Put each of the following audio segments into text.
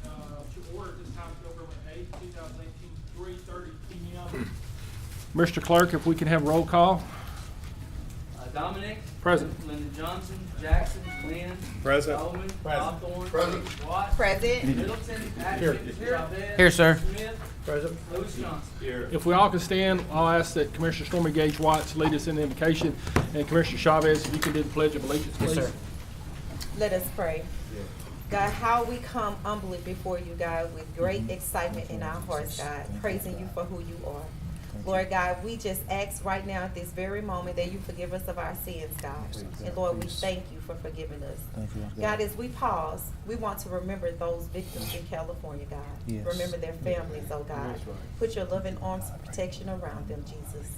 to order at this time, November 8th, 2018, 3:30 p.m. Mr. Clerk, if we can have roll call. Dominic. Present. Lyndon Johnson. Jackson. Lynn. Present. Bowman. Present. Hawthorne. Present. Watt. Present. Middleton. Atkins. Chavez. Here, sir. Smith. Present. Lewis Johnson. Here. If we all can stand, I'll ask that Commissioner Stormy Gage Watts lead us in the invocation, and Commissioner Chavez, if you can do the Pledge of Allegiance, please. Yes, sir. Let us pray. God, how we come humbly before you, God, with great excitement in our hearts, God, praising you for who you are. Lord God, we just ask right now at this very moment that you forgive us of our sins, God. And Lord, we thank you for forgiving us. God, as we pause, we want to remember those victims in California, God. Yes. Remember their families, oh God. Put your loving arms of protection around them, Jesus.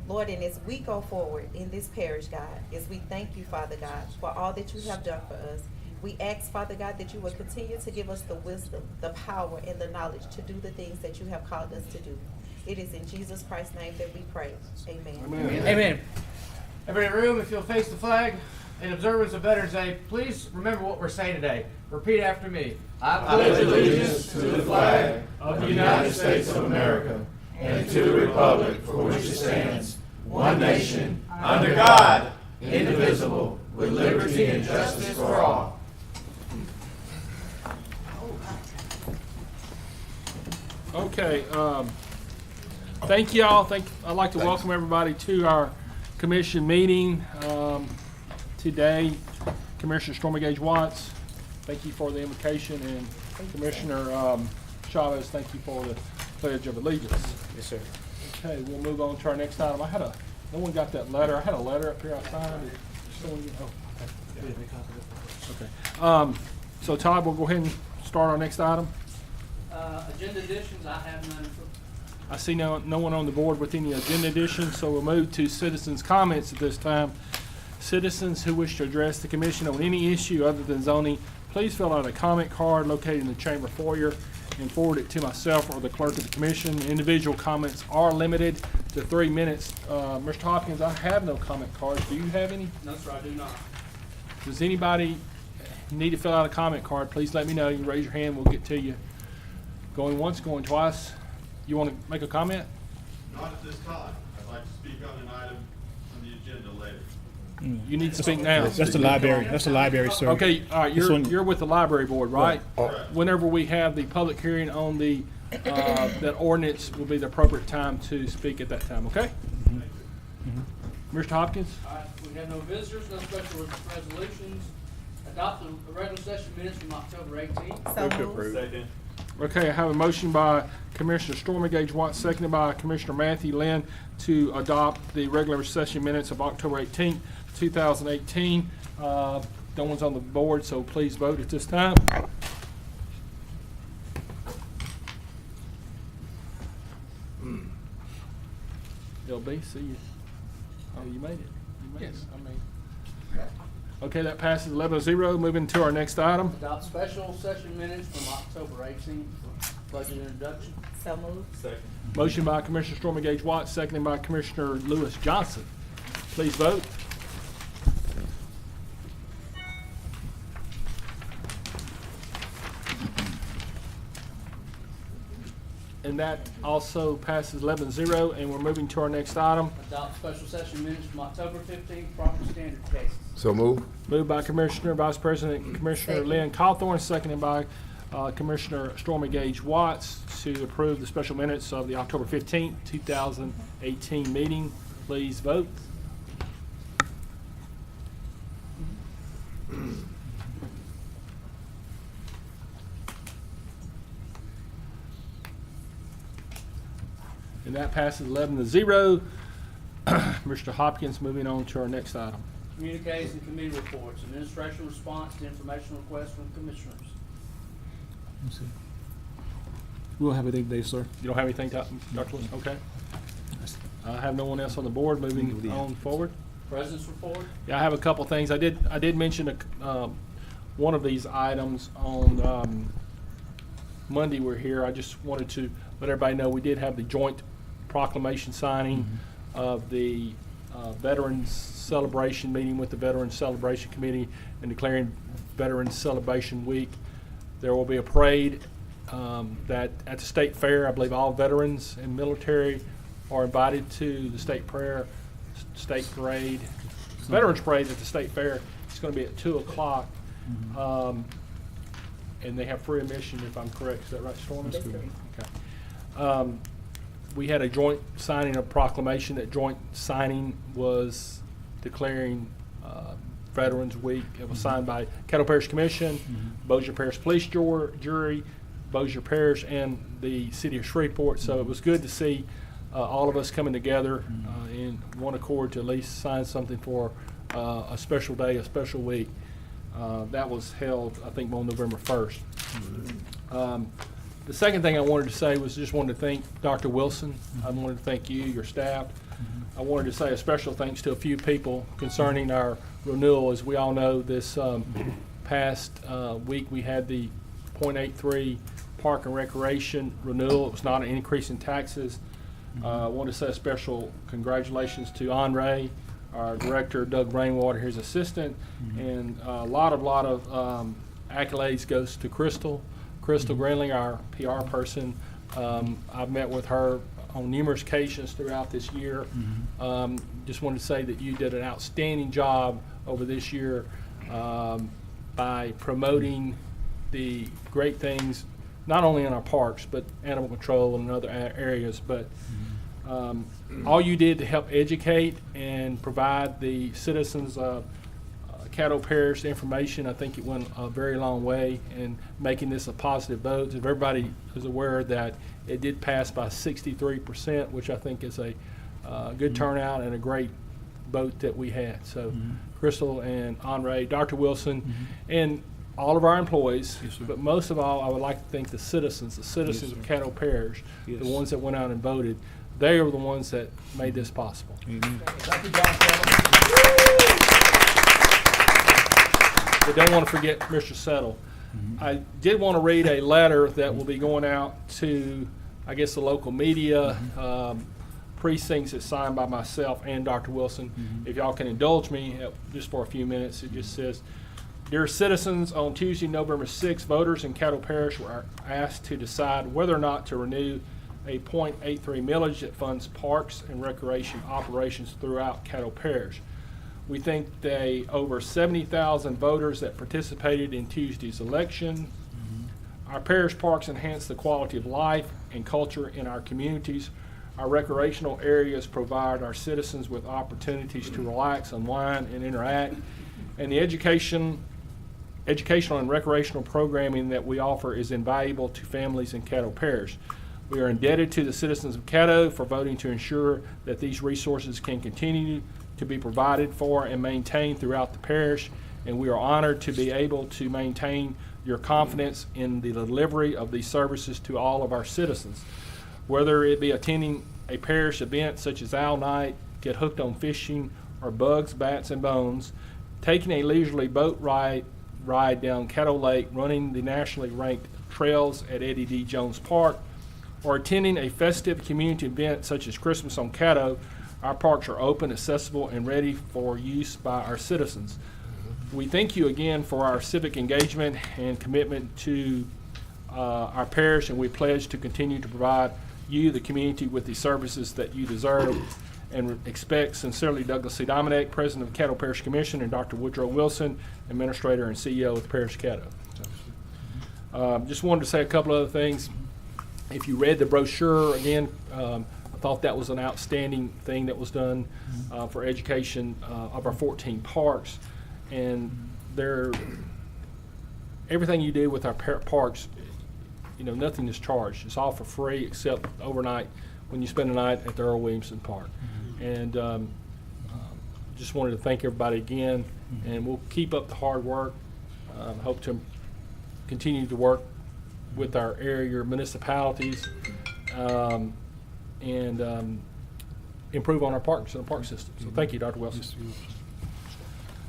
Lord, and as we go forward in this parish, God, as we thank you, Father God, for all that you have done for us, we ask, Father God, that you will continue to give us the wisdom, the power, and the knowledge to do the things that you have called us to do. It is in Jesus Christ's name that we pray. Amen. Amen. Amen. Everybody in the room, if you'll face the flag in observance of Veterans Day, please remember what we're saying today. Repeat after me. I pledge allegiance to the flag of the United States of America and to the republic for which it stands, one nation, under God, indivisible, with liberty and justice for all. Okay, thank y'all. I'd like to welcome everybody to our commission meeting today. Commissioner Stormy Gage Watts, thank you for the invocation, and Commissioner Chavez, thank you for the Pledge of Allegiance. Yes, sir. Okay, we'll move on to our next item. No one got that letter. I had a letter up here I signed. Okay. So Todd, we'll go ahead and start our next item. Agenda additions, I have none. I see no one on the board with any agenda additions, so we'll move to citizens' comments at this time. Citizens who wish to address the commission on any issue other than zoning, please fill out a comment card located in the chamber foyer and forward it to myself or the clerk of the commission. Individual comments are limited to 3 minutes. Mr. Hopkins, I have no comment cards. Do you have any? No, sir, I do not. Does anybody need to fill out a comment card? Please let me know. You can raise your hand, we'll get to you. Going once, going twice. You want to make a comment? Not at this time. I'd like to speak on an item on the agenda later. You need to speak now. That's the library. That's the library, sir. Okay, all right, This one- you're with the library board, right? Correct. Whenever we have the public hearing on the, that ordinance will be the appropriate time to speak at that time, okay? Mr. Hopkins? All right, we have no visitors, no special resolutions. Adopt the regular session minutes from October 18th. So Move to moved. approve. Second. Okay, I have a motion by Commissioner Stormy Gage Watts, seconded by Commissioner Matthew Lynn to adopt the regular session minutes of October 18th, 2018. No one's on the board, so please vote at this time. LB, see you. Oh, you made it. You made it. I mean, okay, that passes 11-0. Moving to our next item. Adopt special session minutes from October 18th for budget introduction. So moved. Second. Motion by Commissioner Stormy Gage Watts, seconded by Commissioner Lewis Johnson. Please vote. And that also passes 11-0, and we're moving to our next item. Adopt special session minutes from October 15th, proper standard cases. So move. Moved by Commissioner Vice President Commissioner Second. Lynn Cawthorn, seconded by Commissioner Stormy Gage Watts to approve the special minutes of the October 15th, 2018 meeting. Please vote. And that passes 11-0. Mr. Hopkins, moving on to our next item. Communiques and committee reports. Administration response to information requests from commissioners. We don't have anything today, sir. You don't have anything, Dr. Lewis? Okay. I have no one else on the board. Moving on forward. President's report. Yeah, I have a couple things. I did mention one of these items on Monday. We're here. I just wanted to let everybody know we did have the joint proclamation signing of the Veterans Celebration meeting with the Veterans Celebration Committee and declaring Veterans Celebration Week There will be a parade that at the state fair. I believe all veterans and military are invited to the state parade, veterans parade at the state fair. It's going to be at 2 o'clock. And they have free admission, if I'm correct. Is that right, Stormy? That's correct. Okay. We had a joint signing of proclamation. That joint signing was declaring Veterans Week. It was signed by Caddo Parish Commission, Bossier Parish Police Jury, Bossier Parish, and the City of Shreveport. So it was good to see all of us coming together in one accord to at least sign something for a special day, a special week. That was held, I think, on November 1st. The second thing I wanted to say was just wanted to thank Dr. Wilson. I wanted to thank you, your staff. I wanted to say a special thanks to a few people concerning our renewal. As we all know, this past week we had the .83 Park and Recreation renewal. It was not an increase in taxes. I want to say a special congratulations to Andre, our director, Doug Rainwater, his assistant, and a lot of accolades goes to Crystal Greenling, our PR person. I've met with her on numerous occasions throughout this year. Just wanted to say that you did an outstanding job over this year by promoting the great things, not only in our parks, but animal control and other areas. But all you did to help educate and provide the citizens of Caddo Parish information, I think it went a very long way in making this a positive vote. If everybody is aware that it did pass by 63%, which I think is a good turnout and a great vote that we had. So Crystal and Andre, Dr. Wilson, and all of our employees, but most of all, I would like to thank the citizens of Caddo Parish, the ones that went out and voted. They are the ones that made this possible. Thank you, John. I don't want to forget Mr. Settle. I did want to read a letter that will be going out to, I guess, the local media precincts. It's signed by myself and Dr. Wilson. If y'all can indulge me just for a few minutes, it just says, "Dear citizens, on Tuesday, November 6th, voters in Caddo Parish were asked to decide whether or not to renew a .83 millage that funds parks and recreation operations throughout Caddo Parish. We think over 70,000 voters that participated in Tuesday's election. Our parish parks enhance the quality of life and culture in our communities. Our recreational areas provide our citizens with opportunities to relax, unwind, and interact. And the educational and recreational programming that we offer is invaluable to families in Caddo Parish. We are indebted to the citizens of Caddo for voting to ensure that these resources can continue to be provided for and maintained throughout the parish, and we are honored to be able to maintain your confidence in the delivery of these services to all of our citizens. Whether it be attending a parish event such as Owl Night, Get Hooked on Fishing, or Bugs, Bats, and Bones, taking a leisurely boat ride down Caddo Lake, running the nationally ranked trails at Eddie D. Jones Park, or attending a festive community event such as Christmas on Caddo, our parks are open, accessible, and ready for use by our citizens. We thank you again for our civic engagement and commitment to our parish, and we pledge to continue to provide you, the community, with the services that you deserve and expect. Sincerely, Douglas C. Dominic, President of Caddo Parish Commission, and Dr. Woodrow Wilson, Administrator and CEO of the Parish of Caddo. Just wanted to say a couple other things. If you read the brochure, again, I thought that was an outstanding thing that was done for education of our 14 parks. And everything you do with our parks, nothing is charged. It's all for free except overnight when you spend a night at the Earl Williamson Park. And just wanted to thank everybody again, and we'll keep up the hard work. Hope to continue to work with our area municipalities and improve on our parks and the park system. So thank you, Dr. Wilson.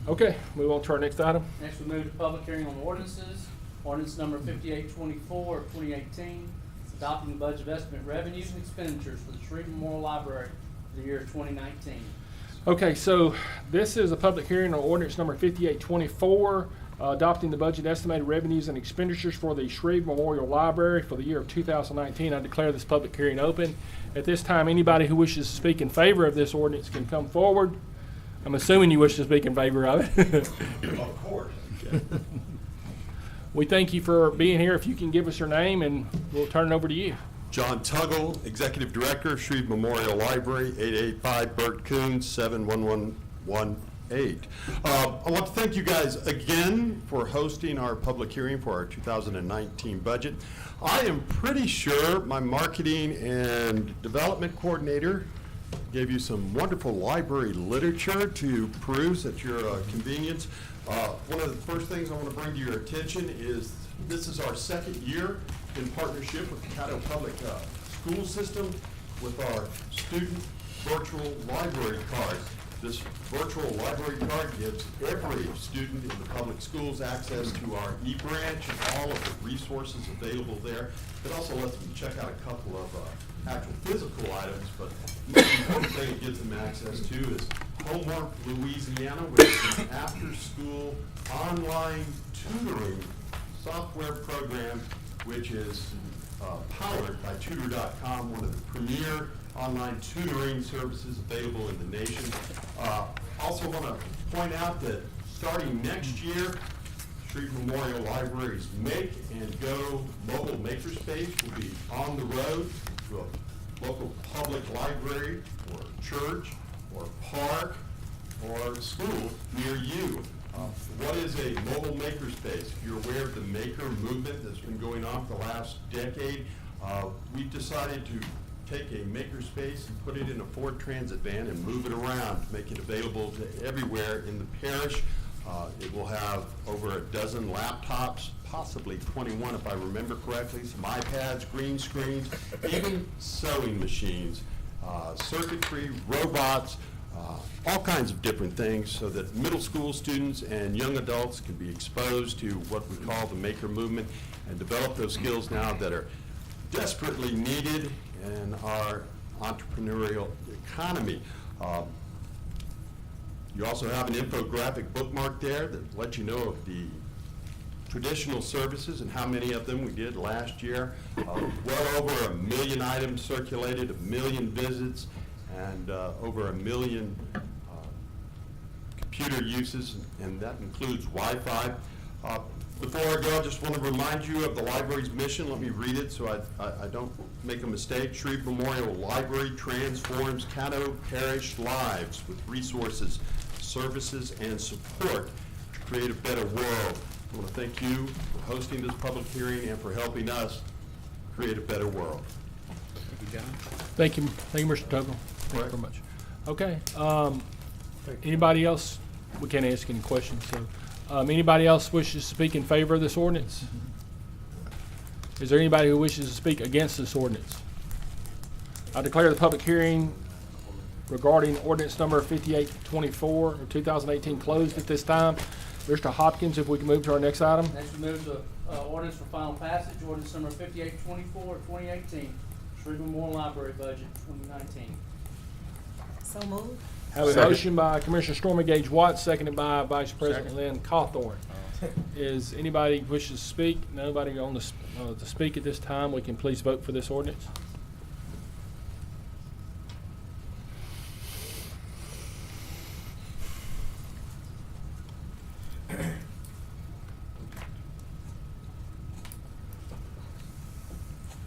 Okay, move on to our next item. Next, we move to public hearing on ordinances. Ordinance number 5824 of 2018. It's adopting the budget estimate revenues and expenditures for the Shreve Memorial Library for the year 2019. Okay, so this is a public hearing on ordinance number 5824. Adopting the budget estimated revenues and expenditures for the Shreve Memorial Library for the year of 2019. I declare this public hearing open. At this time, anybody who wishes to speak in favor of this ordinance can come forward. I'm assuming you wish to speak in favor of it. Of course. We thank you for being here. If you can give us your name, and we'll turn it over to you. John Tuggle, Executive Director, Shreve Memorial Library, 885 Burt Coons, 71118. I want to thank you guys again for hosting our public hearing for our 2019 budget. I am pretty sure my marketing and development coordinator gave you some wonderful library literature to peruse at your convenience. One of the first things I want to bring to your attention is this is our second year in partnership with the Caddo Public School System with our student virtual library card. This virtual library card gives every student in the public schools access to our e-branch and all of the resources available there. It also lets them check out a couple of actual physical items, but the most important thing it gives them access to is Homework Louisiana, which is an after-school online tutoring software program which is powered by Tutor.com, one of the premier online tutoring services available in the nation. Also want to point out that starting next year, Shreve Memorial Library's Make and Go mobile makerspace will be on the road to a local public library or church or park or school near you. What is a mobile makerspace? If you're aware of the maker movement that's been going on for the last decade, we've decided to take a makerspace and put it in a Ford Transit van and move it around, make it available to everywhere in the parish. It will have over a dozen laptops, possibly 21 if I remember correctly, some iPads, green screens, even sewing machines, circuitry, robots, all kinds of different things so that middle school students and young adults can be exposed to what we call the maker movement and develop those skills now that are desperately needed in our entrepreneurial economy. You also have an infographic bookmark there that lets you know of the traditional services and how many of them we did last year. Well over 1 million items circulated, 1 million visits, and over 1 million computer uses, and that includes Wi-Fi. Before I go, I just want to remind you of the library's mission. Let me read it so I don't make a mistake. Shreve Memorial Library transforms Caddo Parish lives with resources, services, and support to create a better world. I want to thank you for hosting this public hearing and for helping us create a better world. Thank you, Mr. Tuggle. Thank you very much. Okay. Anybody else? We can't ask any questions. So, anybody else wishes to speak in favor of this ordinance? Is there anybody who wishes to speak against this ordinance? I declare the public hearing regarding ordinance number 5824 of 2018 closed at this time. Mr. Hopkins, if we can move to our next item. Next, we move to ordinance for final passage, ordinance number 5824 of 2018, Shreve Memorial Library budget 2019. So moved. Have a motion by Commissioner Stormy Gage Watts, seconded by Vice President Lynn Cawthorn. Is anybody wishes to speak? Nobody on the to speak at this time. We can please vote for this ordinance.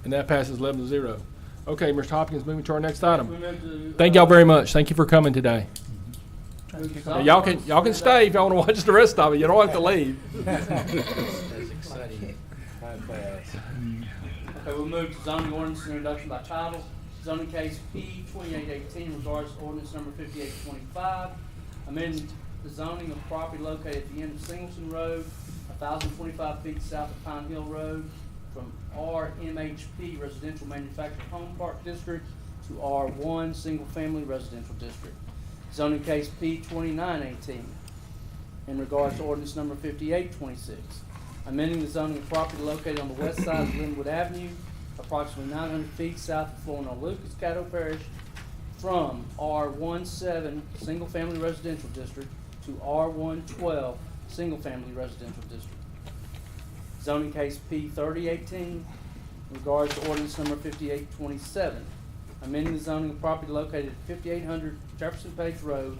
And that passes 11-0. Okay, Mr. Hopkins, moving to our next item. Thank y'all very much. Thank you for coming today. Y'all can stay if y'all want to watch the rest of it. You don't have to leave. That's exciting. Okay, we'll move to zoning ordinance introduction by title. Zoning case P2818 regards to ordinance number 5825. Amending the zoning of property located at the end of Singleton Road, 1,025 feet south of Pine Hill Road, from RMHP Residential Manufactured Home Park District to R1 Single Family Residential District. Zoning case P2918 in regards to ordinance number 5826. Amending the zoning of property located on the west side of Linwood Avenue, approximately 900 feet south of Flournoy Lucas, Caddo Parish, from R17 Single Family Residential District to R112 single-family residential district. Zoning case P 3018 in regards to ordinance number 5827, amending the zoning of property located at 5800 Jefferson Page Road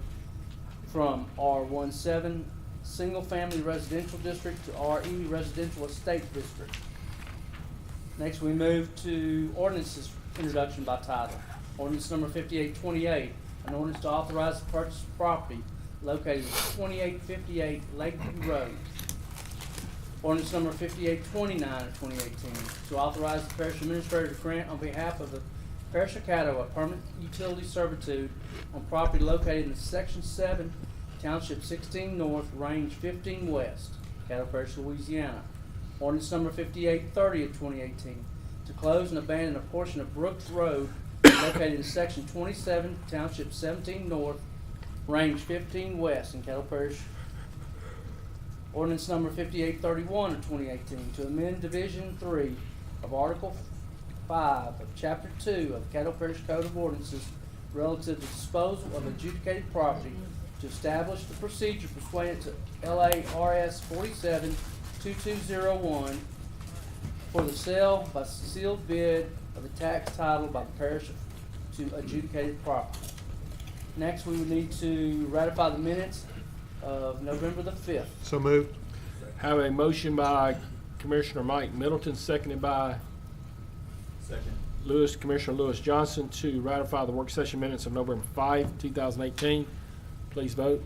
from R17 single-family residential district to RE residential estate district. Next, we move to ordinances introduction by title. Ordinance number 5828, an ordinance to authorize the purchase of property located at 2858 Lakeview Road. Ordinance number 5829 of 2018, to authorize the parish administrator to grant on behalf of the Parish of Caddo a permanent utility servitude on property located in Section 7, Township 16 North, Range 15 West, Caddo Parish, Louisiana. Ordinance number 5830 of 2018, to close and abandon a portion of Brooks Road located in Section 27, Township 17 North, Range 15 West, in Caddo Parish. Ordinance number 5831 of 2018, to amend Division 3 of Article 5 of Chapter 2 of the Caddo Parish Code of Ordinances relative to disposal of adjudicated property, to establish the procedure pursuant to LARS 472201 for the sale by sealed bid of the tax title by the parish to adjudicated property. Next, we would need to ratify the minutes of November the 5th. So moved. Have a motion by Commissioner Mike Middleton, seconded by Commissioner Lewis Johnson, to ratify the work session minutes of November 5, 2018. Please vote.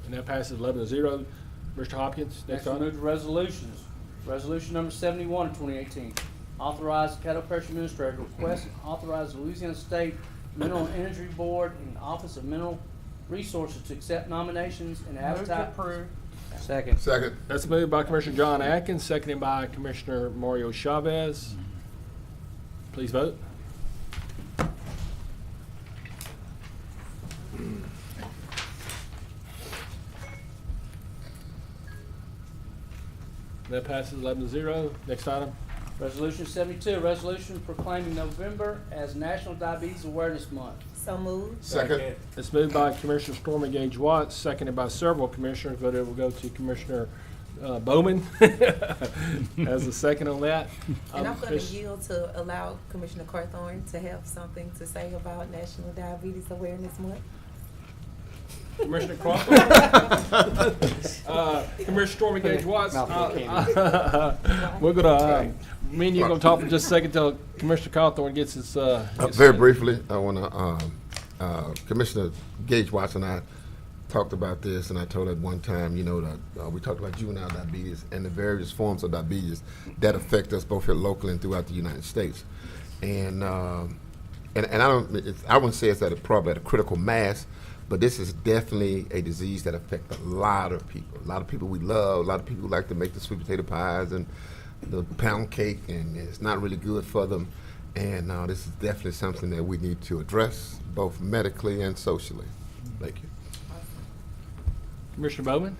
And that passes 11-0. Mr. Hopkins, next Next, we item. move to resolutions. Resolution number 71 of 2018. Authorize the Caddo Parish Administrator to request and authorize the Louisiana State Mineral and Energy Board and the Office of Mineral Resources to accept nominations and advertise. Second. Second. That's moved by Commissioner John Atkins, seconded by Commissioner Mario Chavez. Please vote. That passes 11-0. Next item. Resolution 72, a resolution proclaiming November as National Diabetes Awareness Month. So moved. Second. It's moved by Commissioner Stormy Gage Watts, seconded by several commissioners, but it will go to Commissioner Bowman as a second on that. And I'm going to yield to allow Commissioner Carthorne to have something to say about National Diabetes Awareness Month. Commissioner Crawford. Commissioner Stormy Gage Watts. We're gonna, me and you are gonna talk for just a second till Commissioner Cawthorn gets his. Very briefly, I want to, Commissioner Gage Watts and I talked about this, and I told her at one time, you know, that we talked about juvenile diabetes and the various forms of diabetes that affect us both here locally and throughout the United States. And I wouldn't say it's probably at a critical mass, but this is definitely a disease that affects a lot of people. A lot of people we love, a lot of people who like to make the sweet potato pies and the pound cake, and it's not really good for them. And this is definitely something that we need to address, both medically and socially. Thank you. Commissioner Bowman.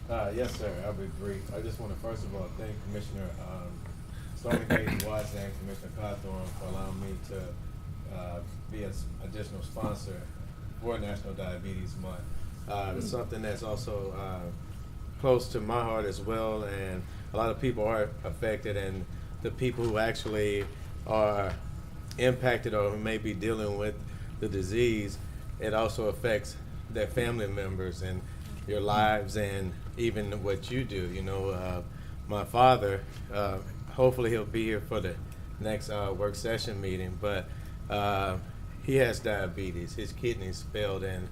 Yes, sir. I'll be brief. I just want to first of all thank Commissioner Stormy Gage Watts and Commissioner Cawthorn for allowing me to be an additional sponsor for National Diabetes Month. It's something that's also close to my heart as well, and a lot of people are affected, and the people who actually are impacted or who may be dealing with the disease, it also affects their family members and your lives and even what you do. You know, my father, hopefully he'll be here for the next work session meeting, but he has diabetes. His kidneys failed, and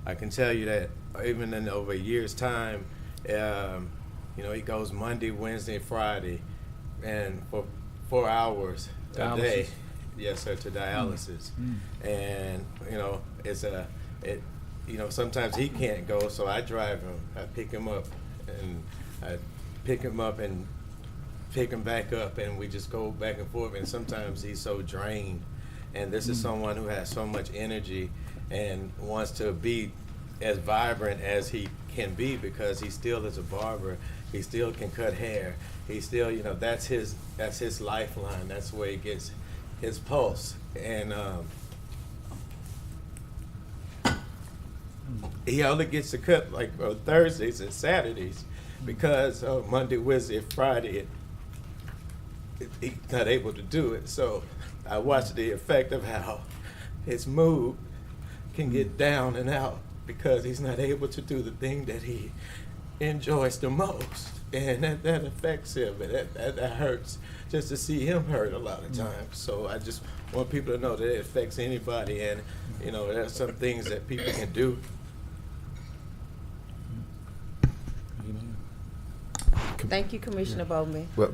I can tell you that even in over a year's time, you know, he goes Monday, Wednesday, Friday, and for 4 hours a day. Yes, sir, to dialysis. And you know, you know, sometimes he can't go, so I drive him. I pick him up, and I pick him up and pick him back up, and we just go back and forth. And sometimes he's so drained. And this is someone who has so much energy and wants to be as vibrant as he can be, because he still is a barber He still can cut hair. He still, you know, that's his lifeline. That's where he gets his pulse. And he only gets to cut like on Thursdays and Saturdays because Monday, Wednesday, and Friday he's not able to do it. So I watched the effect of how his mood can get down and out because he's not able to do the thing that he enjoys the most. And that affects him, and that hurts just to see him hurt a lot of times. So I just want people to know that it affects anybody, and you know, there's some things that people can do. Thank you, Commissioner Bowman. Well,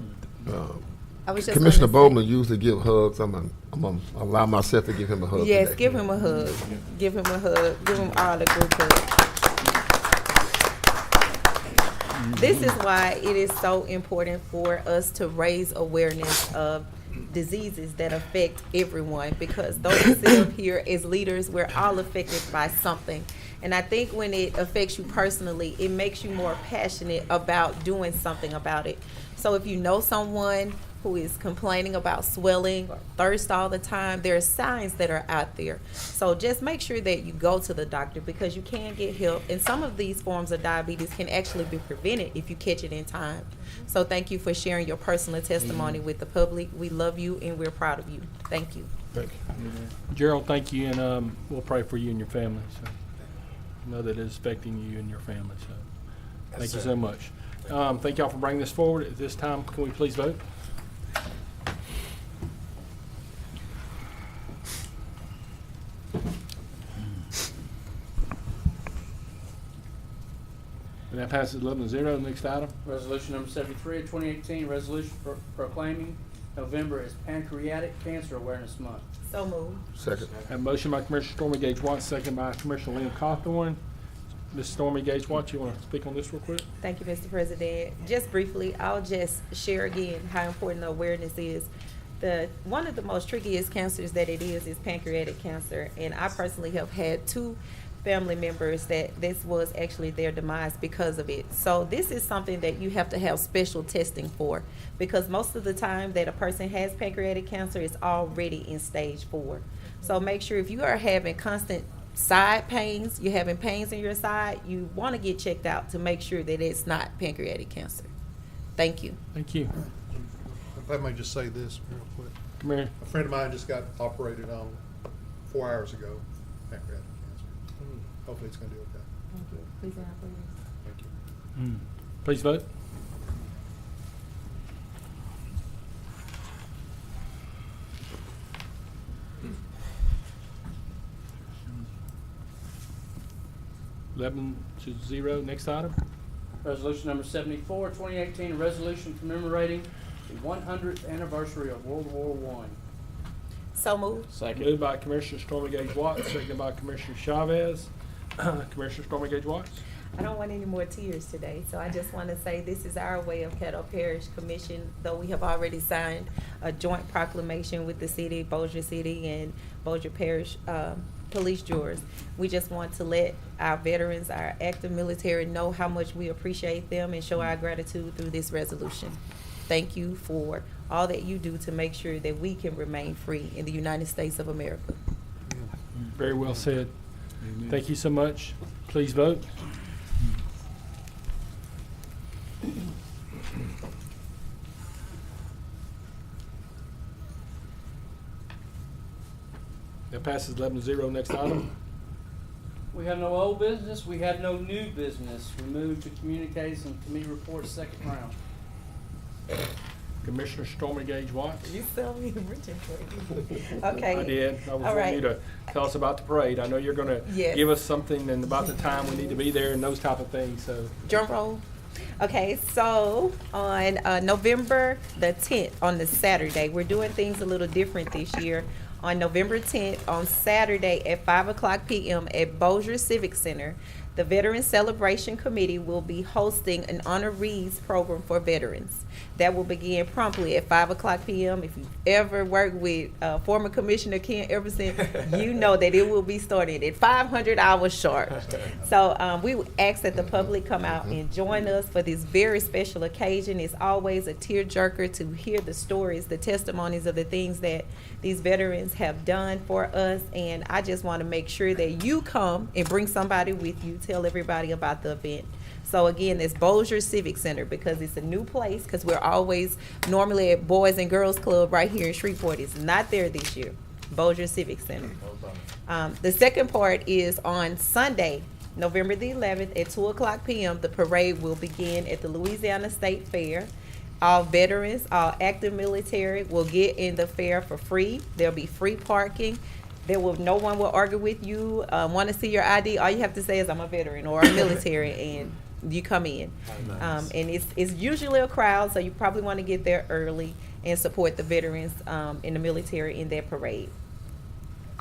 I was just Commissioner gonna say- Bowman usually give hugs. I'm gonna allow myself to give him a hug. Yes, today. give him a hug. Give him a hug. Give him all a group hug. This is why it is so important for us to raise awareness of diseases that affect everyone, because those who sit up here as leaders, we're all affected by something. And I think when it affects you personally, it makes you more passionate about doing something about it. So if you know someone who is complaining about swelling or thirst all the time, there are signs that are out there. So just make sure that you go to the doctor, because you can get help. And some of these forms of diabetes can actually be prevented if you catch it in time. So thank you for sharing your personal testimony with the public. We love you and we're proud of you. Thank you. Thank you. Gerald, thank you, and we'll pray for you and your family. So I know that it's affecting you and your family. So thank you so much. Thank y'all for bringing this forward. At this time, can we please vote? And that passes 11-0. Next item. Resolution number 73 of 2018, resolution proclaiming November as Pancreatic Cancer Awareness Month. So moved. Second. Have a motion by Commissioner Stormy Gage Watts, second by Commissioner Liam Cawthorn. Ms. Stormy Gage Watts, you want to speak on this real quick? Thank you, Mr. President. Just briefly, I'll just share again how important awareness is. One of the most trickiest cancers that it is pancreatic cancer, and I personally have had 2 family members that this was actually their demise because of it. So this is something that you have to have special testing for, because most of the time that a person has pancreatic cancer, it's already in stage 4. So make sure if you are having constant side pains, you're having pains in your side, you want to get checked out to make sure that it's not pancreatic cancer. Thank you. Thank you. If I may just say this real quick. Come here. A friend of mine just got operated on 4 hours ago, pancreatic cancer. Hopefully it's going to do okay. Thank you. Please stand, please. Thank you. Please vote. Eleven to 0. Next item. Resolution number 74 of 2018, a resolution commemorating the 100th anniversary of World War I. So moved. Moved by Commissioner Stormy Gage Watts, seconded by Commissioner Chavez. Commissioner Stormy Gage Watts. I don't want any more tears today, so I just want to say this is our way of Caddo Parish Commission, though we have already signed a joint proclamation with the city, Bossier City and Bossier Parish police jurors. We just want to let our veterans, our active military know how much we appreciate them and show our gratitude through this resolution. Thank you for all that you do to make sure that we can remain free in the United States of America. Very well said. Thank you so much. Please vote. That passes 11-0. Next item. We have no old business, we have no new business. We move to communications and committee reports, second round. Commissioner Stormy Gage Watts. You tell me reaching for you. Okay. I did. I was All wanting you right. to tell us about the parade. I know you're going to Yes. give us something and about the time we need to be there and those type of things. So Drum roll. Okay, so on November the 10th, on the Saturday, we're doing things a little different this year. On November 10th, on Saturday at 5:00 p.m. at Bossier Civic Center, The Veterans Celebration Committee will be hosting an honorees program for veterans. That will begin promptly at 5:00 p.m. If you've ever worked with former Commissioner Ken Everson, you know that it will be starting at 500 hours sharp. So we ask that the public come out and join us for this very special occasion. It's always a tearjerker to hear the stories, the testimonies of the things that these veterans have done for us. And I just want to make sure that you come and bring somebody with you. Tell everybody about the event. So again, it's Bossier Civic Center because it's a new place, because we're always normally at Boys and Girls Club right here in Shreveport. It's not there this year. Bossier Civic Center. The second part is on Sunday, November the 11th at 2:00 p.m. The parade will begin at the Louisiana State Fair. All veterans, all active military will get in the fair for free. There'll be free parking. No one will argue with you. Want to see your ID? All you have to say is I'm a veteran or a military, and you come in. And it's usually a crowd, so you probably want to get there early and support the veterans in the military in their parade.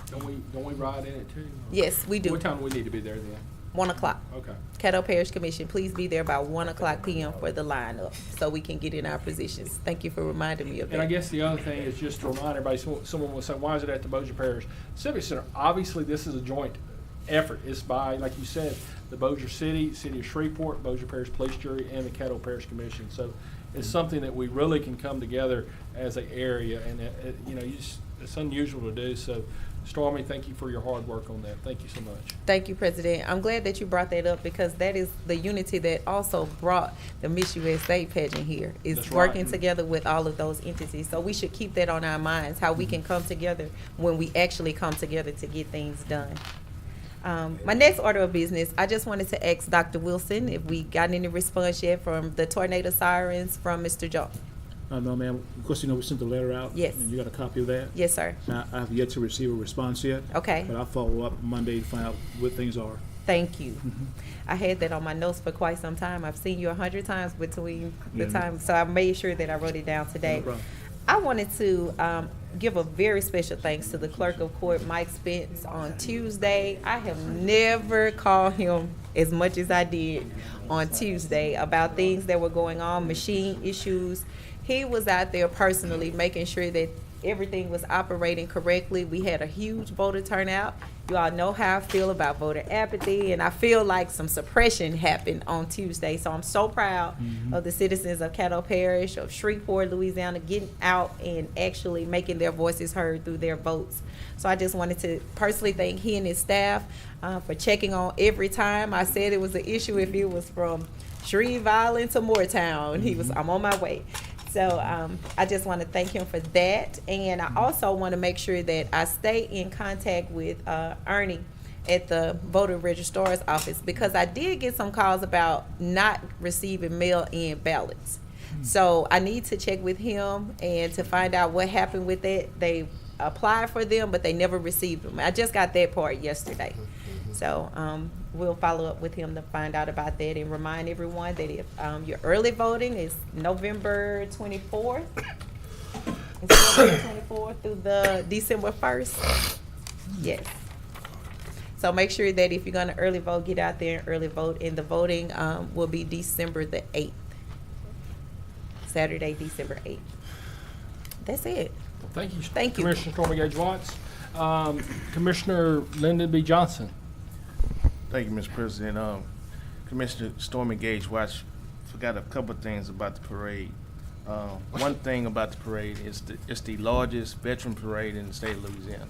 Don't we ride in it too? Yes, we do. What time do we need to be there then? 1:00. Okay. Caddo Parish Commission, please be there by 1:00 p.m. for the lineup so we can get in our positions. Thank you for reminding me of that. And I guess the other thing is just to remind everybody, someone will say, why is it at the Bossier Parish Civic Center? Obviously, this is a joint effort. It's by, like you said, the Bossier City of Shreveport, Bossier Parish Police Jury, and the Caddo Parish Commission. So it's something that we really can come together as an area, and it's unusual to do. So Stormy, thank you for your hard work on that. Thank you so much. Thank you, President. I'm glad that you brought that up because that is the unity that also brought the Miss USA pageant here. Is That's right. Working together with all of those entities. So we should keep that on our minds, how we can come together when we actually come together to get things done. My next order of business, I just wanted to ask Dr. Wilson if we got any response yet from the tornado sirens from Mr. Jones. No, ma'am. Of course, we sent the letter out. Yes. And you got a copy of that? Yes, sir. Now, I have yet to receive a response yet. Okay. But I'll follow up Monday to find out what things are. Thank you. I had that on my notes for quite some time. I've seen you 100 times between the time, so I made sure that I wrote it down today. No problem. I wanted to give a very special thanks to the clerk of court, Mike Spence, on Tuesday. I have never called him as much as I did on Tuesday about things that were going on, machine issues. He was out there personally making sure that everything was operating correctly. We had a huge voter turnout. You all know how I feel about voter apathy, and I feel like some suppression happened on Tuesday. So I'm so proud of the citizens of Caddo Parish, of Shreveport, Louisiana, getting out and actually making their voices heard through their votes. So I just wanted to personally thank he and his staff for checking on every time. I said it was an issue if it was from Shreve Island to Moortown. I'm on my way. So I just want to thank him for that. And I also want to make sure that I stay in contact with Ernie at the voter registrar's office, because I did get some calls about not receiving mail-in ballots. So I need to check with him and to find out what happened with it. They applied for them, but they never received them. I just got that part yesterday. So we'll follow up with him to find out about that and remind everyone that if your early voting is November 24th, it's November 24th through the December 1st. Yes. So make sure that if you're going to early vote, get out there and early vote. And the voting will be December the 8th. Saturday, December 8th. That's it. Well, thank you. Thank you. Commissioner Stormy Gage Watts. Commissioner Lyndon B. Johnson. Thank you, Mr. President. Commissioner Stormy Gage Watts forgot a couple of things about the parade. One thing about the parade is it's the largest veteran parade in the state of Louisiana,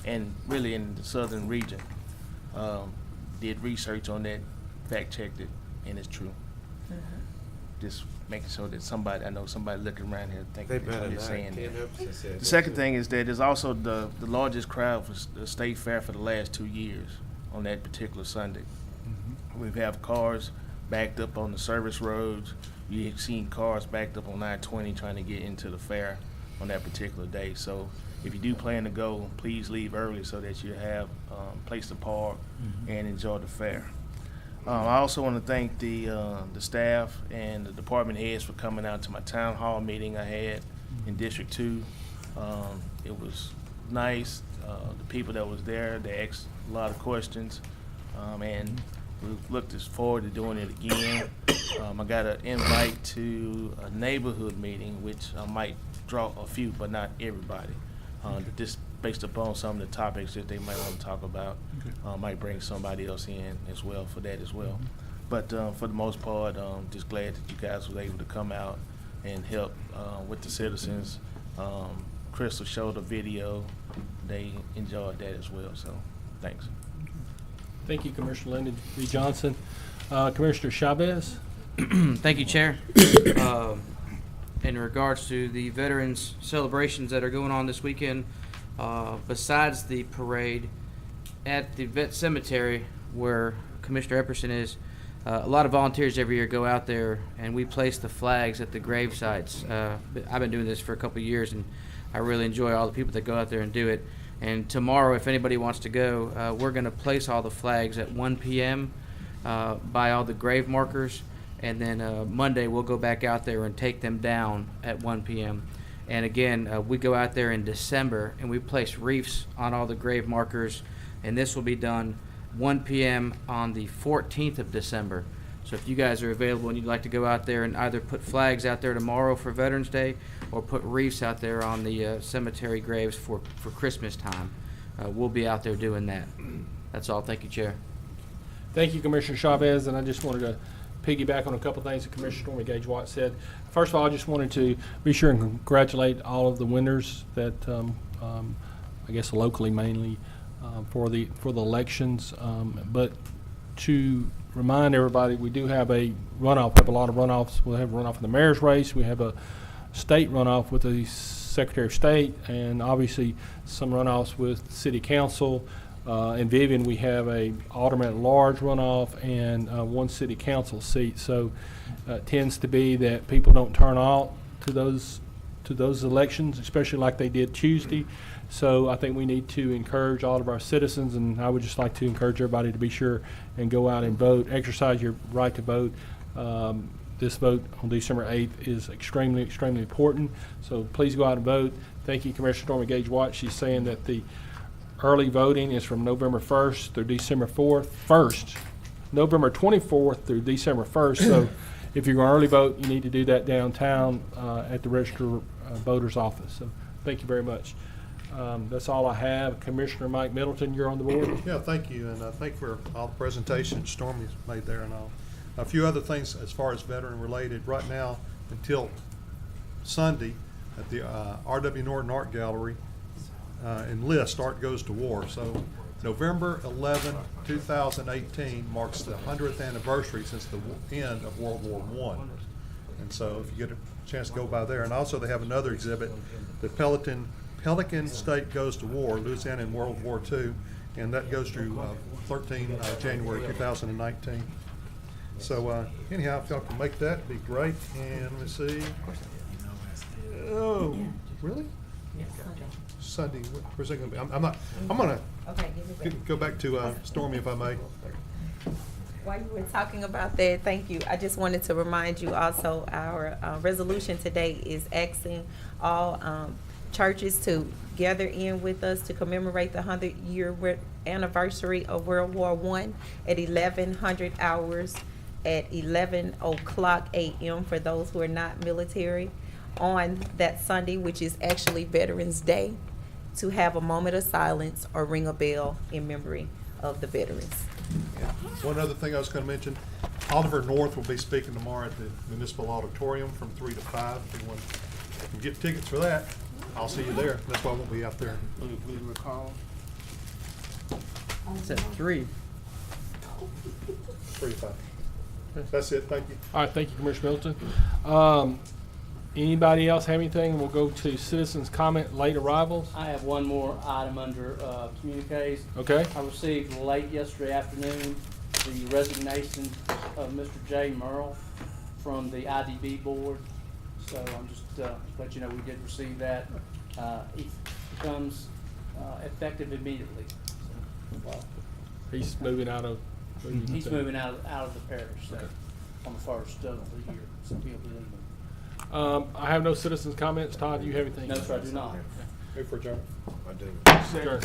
and really in the southern region. Did research on that, fact-checked it, and it's true. Just making sure that I know somebody looking around here thinking that I'm just saying that. The second thing is that it's also the largest crowd for the state fair for the last 2 years on that particular Sunday. We have cars backed up on the service roads. You've seen cars backed up on I-20 trying to get into the fair on that particular day. So if you do plan to go, please leave early so that you have a place to park and enjoy the fair. I also want to thank the staff and the department heads for coming out to my town hall meeting I had in District 2. It was nice. The people that was there, they asked a lot of questions. and we look forward to doing it again. I got an invite to a neighborhood meeting, which I might draw a few, but not everybody. Just based upon some of the topics that they might want to talk about. Might bring somebody else in as well for that as well. But for the most part, just glad that you guys were able to come out and help with the citizens. Crystal showed a video. They enjoyed that as well, so thanks. Thank you, Commissioner Lyndon B. Johnson. Commissioner Chavez? Thank you, Chair. In regards to the veterans celebrations that are going on this weekend, besides the parade at the vet cemetery where Commissioner Epperson is, a lot of volunteers every year go out there and we place the flags at the grave sites. I've been doing this for a couple of years and I really enjoy all the people that go out there and do it. And tomorrow, if anybody wants to go, we're going to place all the flags at 1 p.m. By all the grave markers. And then Monday, we'll go back out there and take them down at 1 p.m. And again, we go out there in December and we place wreaths on all the grave markers. And this will be done 1 p.m. on the 14th of December. So if you guys are available and you'd like to go out there and either put flags out there tomorrow for Veterans Day or put wreaths out there on the cemetery graves for Christmas time, we'll be out there doing that. That's all. Thank you, Chair. Thank you, Commissioner Chavez, and I just wanted to piggyback on a couple of things that Commissioner Stormy Gage Watt said. First of all, I just wanted to be sure and congratulate all of the winners that, I guess locally mainly, for the elections, but to remind everybody, we do have a runoff. We have a lot of runoffs. We'll have a runoff in the mayor's race. We have a state runoff with the Secretary of State, and obviously some runoffs with City Council. In Vivian, we have a alderman at large runoff and one City Council seat. So it tends to be that people don't turn out to those elections, especially like they did Tuesday. So I think we need to encourage all of our citizens, and I would just like to encourage everybody to be sure and go out and vote, exercise your right to vote. This vote on December 8th is extremely, extremely important. So please go out and vote. Thank you, Commissioner Stormy Gage Watt. She's saying that the early voting is from November 1st through December 4th. November 24th through December 1st. So if you're going to early vote, you need to do that downtown at the registered voters office. So thank you very much. That's all I have. Commissioner Mike Middleton, you're on the board. Yeah, thank you, and thank you for all the presentations Stormy's made there and all. A few other things as far as veteran related. Right now, until Sunday, at the R.W. Norton Art Gallery, in List, Art Goes to War. So November 11, 2018 marks the 100th anniversary since the end of World War I. And so if you get a chance to go by there. And also they have another exhibit, the Pelican State Goes to War, Louisiana in World War II, and that goes through 13 January 2019. So anyhow, if y'all can make that, it'd be great. And let's see. Oh, really? Sunday. Where's that going to be? I'm going to go back to Stormy, if I may. While you were talking about that, thank you. I just wanted to remind you also, our resolution today is asking all churches to gather in with us to commemorate the 100-year anniversary of World War I at 1100 hours at 11 o'clock a.m. for those who are not military on that Sunday, which is actually Veterans Day, to have a moment of silence or ring a bell in memory of the veterans. Yeah. One other thing I was going to mention, Oliver North will be speaking tomorrow at the Municipal Auditorium from 3 to 5. If you want to get tickets for that, I'll see you there. That's why I won't be out there. Will you recall? It's at 3. 3 to 5. That's it. Thank you. All right, thank you, Commissioner Middleton. Anybody else have anything? We'll go to citizens' comment, late arrivals. I have one more item under communiques. Okay. I received late yesterday afternoon the resignation of Mr. Jay Merle from the IDB board. So I'm just let you know we did receive that. It becomes effective immediately. So, He's moving out of. he's moving out of the parish so, on the first of the year. So he'll be leaving. I have no citizens' comments. Todd, do you have anything? No, sir, I do not. Move for adjournment. I do. Adjourn.